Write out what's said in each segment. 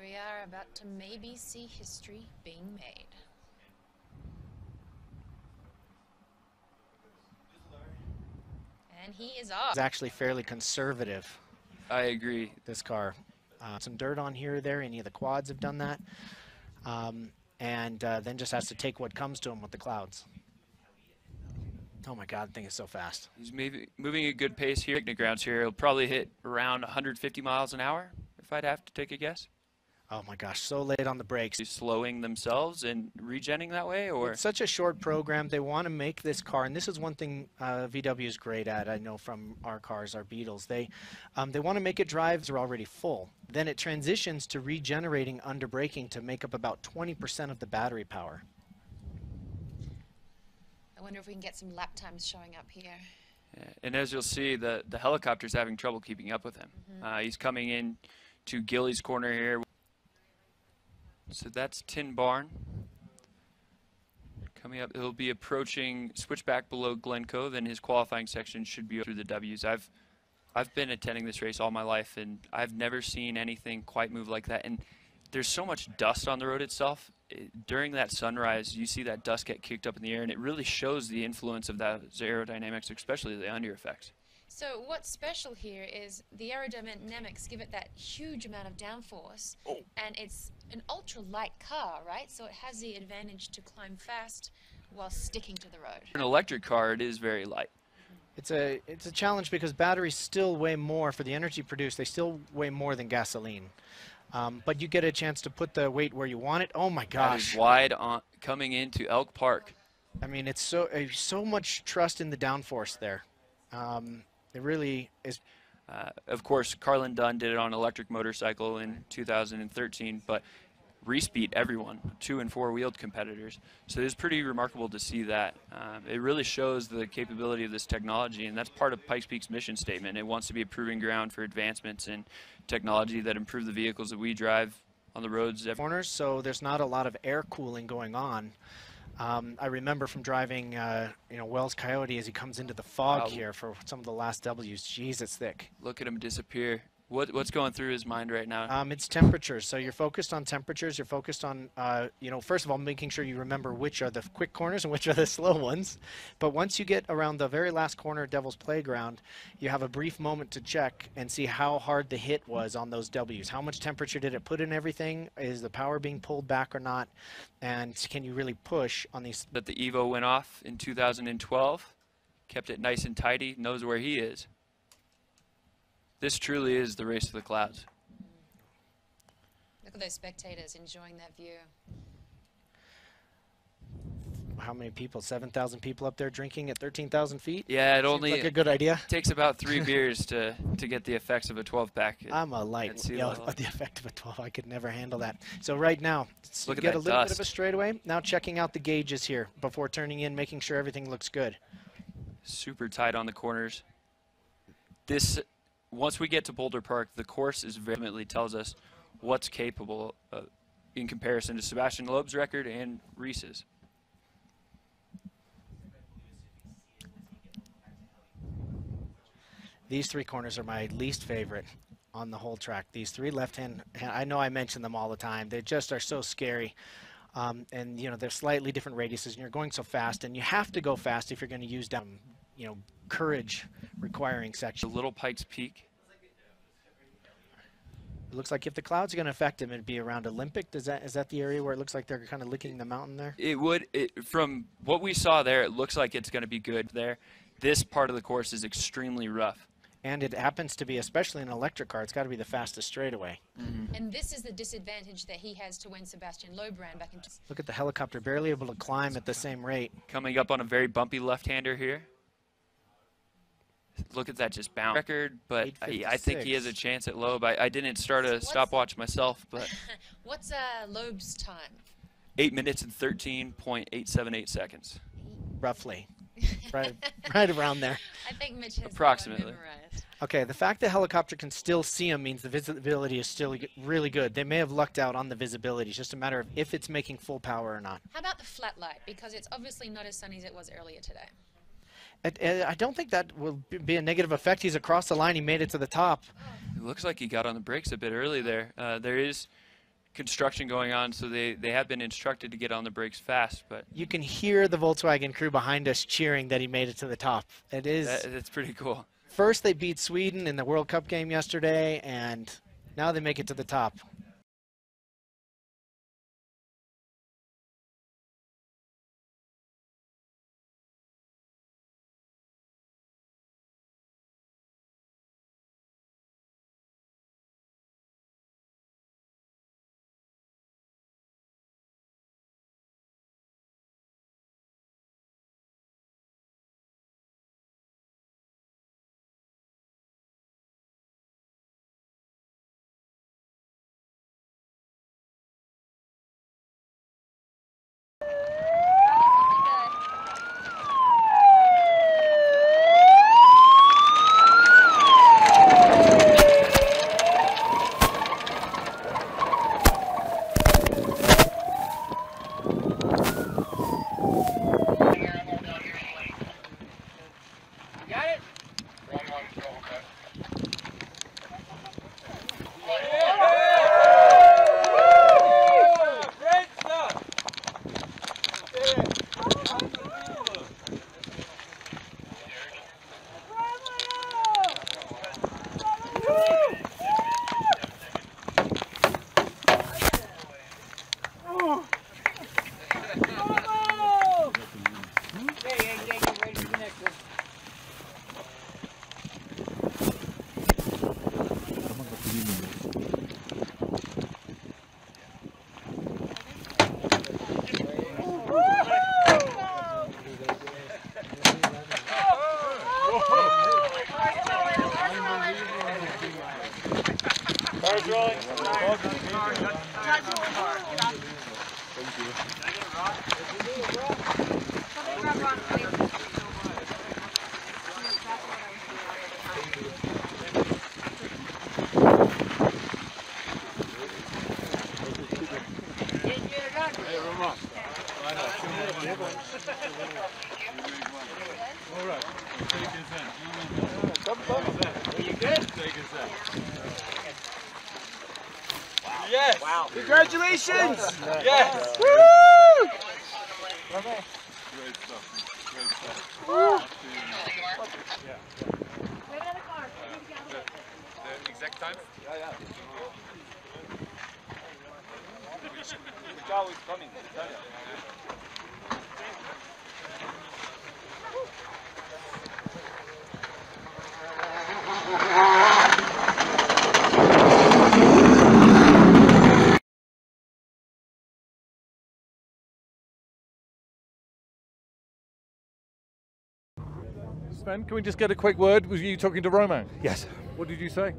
we are about to maybe see history being made. And he is off. It's actually fairly conservative. I agree. This car. Some dirt on here or there. Any of the quads have done that. And then just has to take what comes to him with the clouds. Oh my God, the thing is so fast. He's moving a good pace here. Picnic grounds here. He'll probably hit around 150 miles an hour, if I'd have to take a guess. Oh my gosh, so late on the brakes. He's slowing themselves and regenning that way, or? It's such a short program. They want to make this car, and this is one thing VW is great at. I know from our cars, our Beetles. They want to make it drives are already full. Then it transitions to regenerating under braking to make up about 20% of the battery power. I wonder if we can get some lap times showing up here. Yeah. And as you'll see, the helicopter's having trouble keeping up with him. He's coming in to Gilly's corner here. So that's Tin Barn. Coming up, he'll be approaching switchback below Glen Cove, and his qualifying section should be through the W's. I've been attending this race all my life, and I've never seen anything quite move like that. And there's so much dust on the road itself. During that sunrise, you see that dust get kicked up in the air, and it really shows the influence of that aerodynamics, especially the under effects. So what's special here is the aerodynamics give it that huge amount of downforce, and it's an ultra-light car, right? So it has the advantage to climb fast while sticking to the road. An electric car, it is very light. It's a challenge because batteries still weigh more for the energy produced. They still weigh more than gasoline. But you get a chance to put the weight where you want it. Oh my gosh! That is wide on coming into Elk Park. I mean, it's so much trust in the downforce there. It really is. Of course, Carlin Dunn did it on an electric motorcycle in 2013, but Rhys beat everyone, 2- and 4-wheeled competitors. So it's pretty remarkable to see that. It really shows the capability of this technology, and that's part of Pikes Peak's mission statement. It wants to be a proving ground for advancements in technology that improve the vehicles that we drive on the roads. Corners, so there's not a lot of air cooling going on. I remember from driving, Wells Coyote as he comes into the fog here for some of the last W's. Jeez, it's thick. Look at him disappear. What's going through his mind right now? It's temperatures. So you're focused on temperatures. You're focused on, first of all, making sure you remember which are the quick corners and which are the slow ones. But once you get around the very last corner of Devil's Playground, you have a brief moment to check and see how hard the hit was on those W's. How much temperature did it put in everything? Is the power being pulled back or not? And can you really push on these? That the Evo went off in 2012, kept it nice and tidy, knows where he is. This truly is the race to the clouds. Look at those spectators enjoying that view. How many people? 7,000 people up there drinking at 13,000 feet? Yeah, it only like a good idea. Takes about 3 beers to get the effects of a 12-pack. I'm a light. The effect of a 12, I could never handle that. So right now, look at get that a little dust. bit of a straightaway. Now checking out the gauges here before turning in, making sure everything looks good. Super tight on the corners. Once we get to Boulder Park, the course ultimately tells us what's capable in comparison to Sébastien Loeb's record and Rhys's. These 3 corners are my least favorite on the whole track. These 3 left-hand, I know I mention them all the time. They just are so scary. And, they're slightly different radiuses, and you're going so fast, and you have to go fast if you're going to use down, courage requiring section. The Little Pikes Peak. It looks like if the clouds are going to affect him, it'd be around Olympic. Is that the area where it looks like they're kind of licking the mountain there? It would. From what we saw there, it looks like it's going to be good there. This part of the course is extremely rough. And it happens to be, especially an electric car, it's got to be the fastest straightaway. And this is the disadvantage that he has to when Sébastien Loeb ran back in. Look at the helicopter, barely able to climb at the same rate. Coming up on a very bumpy left-hander here. Look at that just bounce record, but I think he has a chance at Loeb. I didn't start a stopwatch myself, but what's Loeb's time? 8 minutes and 13.878 seconds. Roughly. right around there. I think Mitch has approximately. memorized. Okay, the fact the helicopter can still see him means the visibility is still really good. They may have lucked out on the visibility. It's just a matter of if it's making full power or not. How about the flat light? Because it's obviously not as sunny as it was earlier today. I don't think that will be a negative effect. He's across the line. He made it to the top. It looks like he got on the brakes a bit early there. There is construction going on, so they have been instructed to get on the brakes fast. But You can hear the Volkswagen crew behind us cheering that he made it to the top. It is. that's pretty cool. First, they beat Sweden in the World Cup game yesterday, and now they make it to the top. Yes! Wow! Congratulations! Yes! Woo! Great stuff. Great stuff. Woo! Yeah. The exact time? Yeah. The car is coming. Sven, can we just get a quick word? Was you talking to Romain? Yes. What did you say?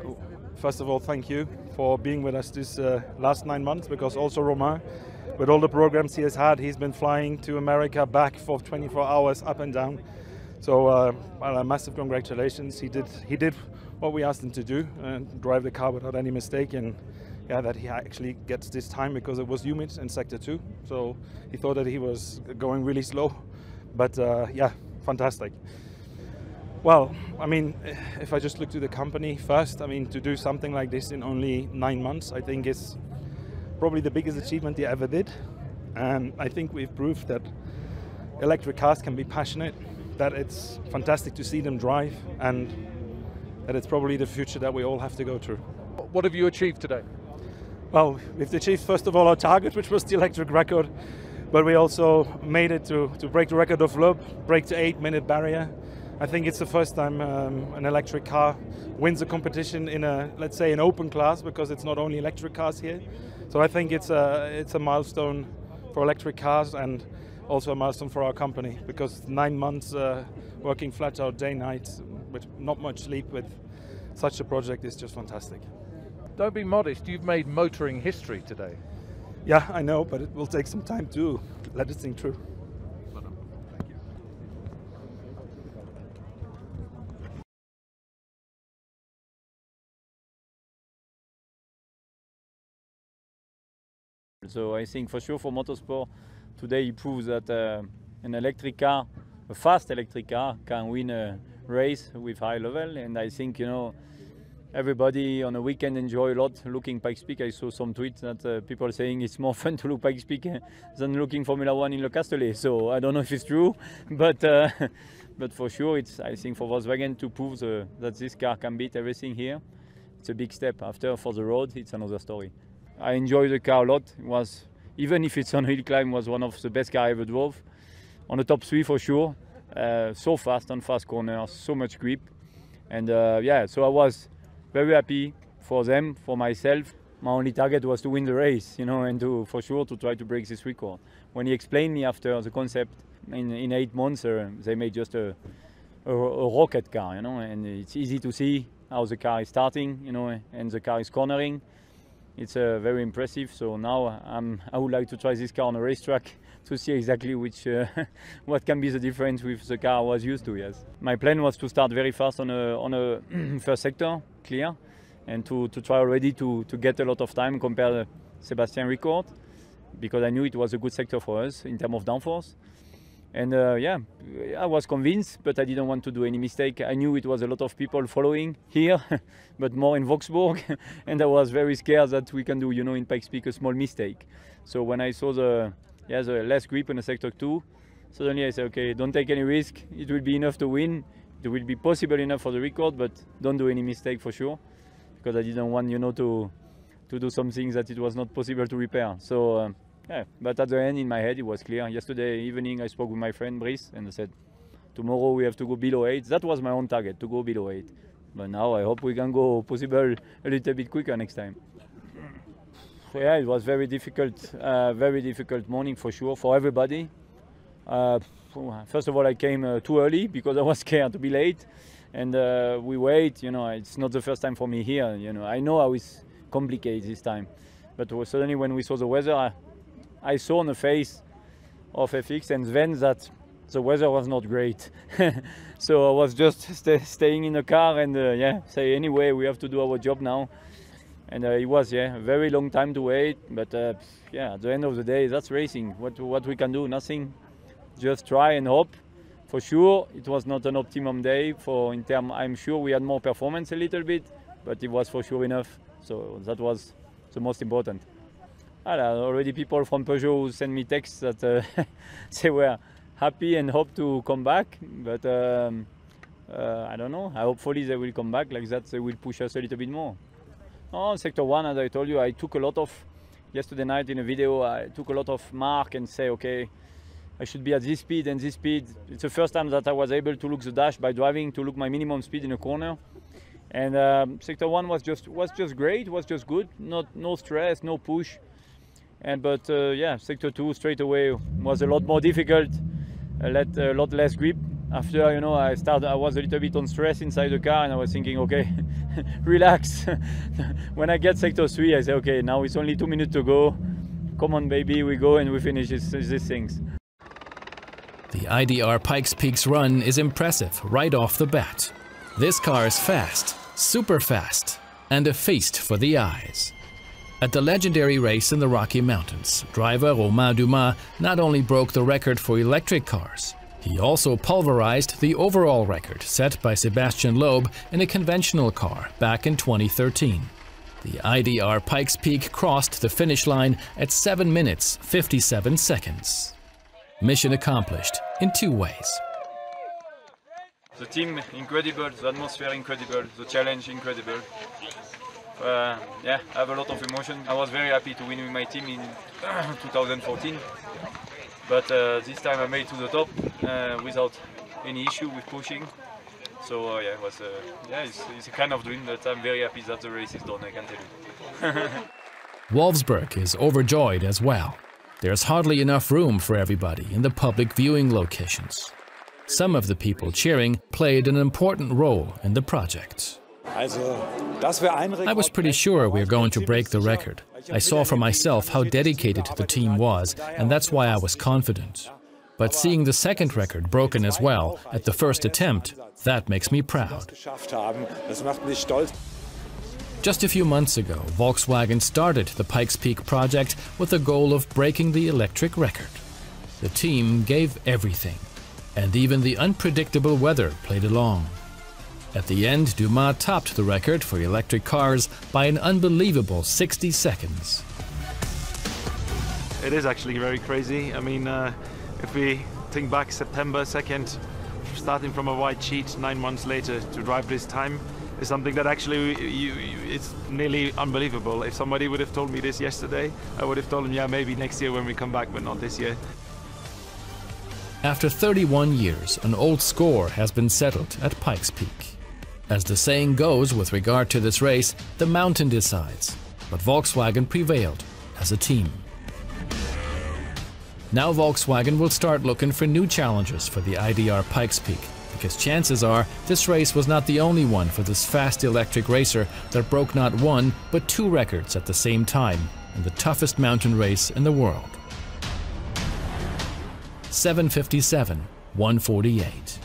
Cool. First of all, thank you for being with us this last 9 months, because also Romain, with all the programs he has had, he's been flying to America back for 24 hours up and down. So well, a massive congratulations. He did what we asked him to do, and drive the car without any mistake, and yeah, that he actually gets this time because it was humid in sector 2. So he thought that he was going really slow, but yeah, fantastic. Well, I mean, if I just look to the company first, I mean, to do something like this in only 9 months, I think is probably the biggest achievement they ever did. And I think we've proved that electric cars can be passionate, that it's fantastic to see them drive, and that it's probably the future that we all have to go through. What have you achieved today? Well, we've achieved, first of all, our target, which was the electric record, but we also made it to break the record of Loeb, break the 8-minute barrier. I think it's the first time an electric car wins a competition in a, let's say, an open class, because it's not only electric cars here. So I think it's a milestone for electric cars, and also a milestone for our company, because 9 months working flat out day night with not much sleep with such a project is just fantastic. Don't be modest, you've made motoring history today. Yeah, I know, but it will take some time to let it sink through. Thank you. So I think for sure for motorsport, today he proves that an electric car, a fast electric car, can win a race with high level. And I think, you know, everybody on a weekend enjoy a lot looking Pikes Peak. I saw some tweets that people saying it's more fun to look Pikes Peak than looking Formula 1 in Le Castellet. So I don't know if it's true, but for sure, it's, I think, for Volkswagen to prove that this car can beat everything here. It's a big step. After, for the road, it's another story. I enjoy the car a lot. It was, even if it's on a hill climb, was one of the best cars I ever drove. On the top 3 for sure. So fast on fast corners, so much grip. And yeah, so I was very happy for them, for myself. My only target was to win the race, you know, and to, for sure, to try to break this record. When he explained me after the concept, in 8 months, they made just a rocket car, you know, and it's easy to see how the car is starting, you know, and the car is cornering. It's very impressive. So now I would like to try this car on a racetrack to see exactly which what can be the difference with the car I was used to. Yes, my plan was to start very fast on a first sector, clear, and to try already to get a lot of time compared to Sébastien record, because I knew it was a good sector for us in terms of downforce. And yeah, I was convinced, but I didn't want to do any mistake. I knew it was a lot of people following here, but more in Wolfsburg, and I was very scared that we can do, you know, in Pikes Peak a small mistake. So when I saw the less grip in the sector 2, suddenly I said, okay, don't take any risk. It will be enough to win. It will be possible enough for the record, but don't do any mistake for sure, because I didn't want, you know, to do some things that it was not possible to repair. So. Yeah, but at the end, in my head, it was clear. Yesterday evening, I spoke with my friend Rhys, and I said, tomorrow we have to go below 8. That was my own target, to go below 8. But now I hope we can go possible a little bit quicker next time. Yeah, it was very difficult morning for sure, for everybody. First of all, I came too early because I was scared to be late. And we wait, you know, it's not the first time for me here, you know. I know how it's complicated this time. But suddenly when we saw the weather, I saw on the face of FX and Sven that the weather was not great. So I was just staying in the car and yeah, say anyway, we have to do our job now. And it was, yeah, a very long time to wait. But yeah, at the end of the day, that's racing. What we can do, nothing. Just try and hope. For sure, it was not an optimum day. I'm sure we had more performance a little bit, but it was for sure enough. So that was the most important. Already people from Peugeot who sent me texts that they were happy and hope to come back, but I don't know. Hopefully they will come back like that. They will push us a little bit more. Oh, Sector 1, as I told you, I took a lot of, yesterday night in a video, I took a lot of mark and say, okay, I should be at this speed and this speed. It's the first time that I was able to look the dash by driving, to look my minimum speed in a corner. And Sector 1 was just great, was just good, no stress, no push. But yeah, Sector 2 straight away was a lot more difficult, a lot less grip. After, you know, I was a little bit on stress inside the car, and I was thinking, okay, relax. When I get Sector 3, I say, okay, now it's only 2 minutes to go. Come on, baby, we go and we finish these things. The IDR Pikes Peak's run is impressive right off the bat. This car is fast, super fast, and a feast for the eyes. At the legendary race in the Rocky Mountains, driver Romain Dumas not only broke the record for electric cars, he also pulverized the overall record set by Sébastien Loeb in a conventional car back in 2013. The IDR Pikes Peak crossed the finish line at 7 minutes 57 seconds. Mission accomplished in 2 ways. The team incredible, the atmosphere incredible, the challenge incredible. Yeah, I have a lot of emotion. I was very happy to win with my team in 2014, but this time I made it to the top without any issue with pushing. So yeah, it was it's a kind of dream, but I'm very happy that the race is done, I can tell you. Wolfsburg is overjoyed as well. There's hardly enough room for everybody in the public viewing locations. Some of the people cheering played an important role in the project. I was pretty sure we were going to break the record. I saw for myself how dedicated the team was, and that's why I was confident. But seeing the second record broken as well at the first attempt, that makes me proud. Just a few months ago, Volkswagen started the Pikes Peak project with the goal of breaking the electric record. The team gave everything, and even the unpredictable weather played along. At the end, Dumas topped the record for electric cars by an unbelievable 60 seconds. It is actually very crazy. I mean, if we think back September 2nd, starting from a white sheet 9 months later to drive this time is something that actually it's nearly unbelievable. If somebody would have told me this yesterday, I would have told them, yeah, maybe next year when we come back, but not this year. After 31 years, an old score has been settled at Pikes Peak. As the saying goes with regard to this race, the mountain decides, but Volkswagen prevailed as a team. Now Volkswagen will start looking for new challenges for the IDR Pikes Peak, because chances are this race was not the only one for this fast electric racer that broke not one, but 2 records at the same time in the toughest mountain race in the world. 7:57, 1:48.